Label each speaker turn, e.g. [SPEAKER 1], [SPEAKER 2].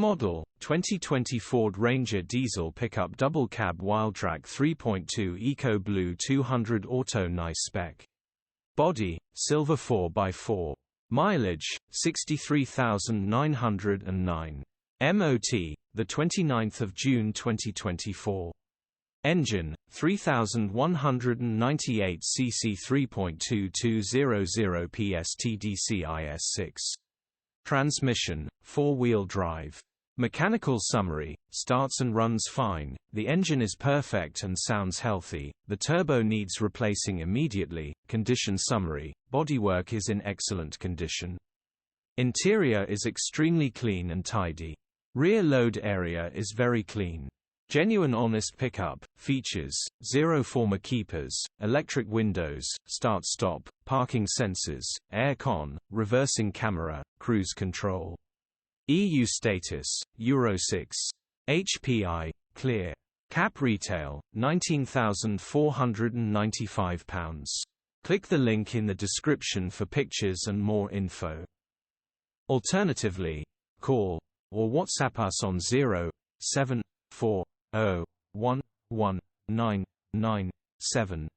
[SPEAKER 1] Model, 2020 Ford Ranger Diesel Pickup Double Cab Wildtrak 3.2 EcoBlue 200 Auto Nice Spec. Body, silver 4x4. Mileage, 63,909. MOT, the 29th of June 2024. Engine, 3198 cc 3.2200 PS TDCI S6. Transmission, 4-wheel drive. Mechanical summary: starts and runs fine, the engine is perfect and sounds healthy, the turbo needs replacing immediately. Condition summary: bodywork is in excellent condition. Interior is extremely clean and tidy. Rear load area is very clean. Genuine honest pickup. Features: 0 former keepers, electric windows, start-stop, parking sensors, air-con, reversing camera, cruise control. EU status: Euro 6. HPI, clear. Cap retail, £19,495. Click the link in the description for pictures and more info. Alternatively, call or WhatsApp us on 074011997.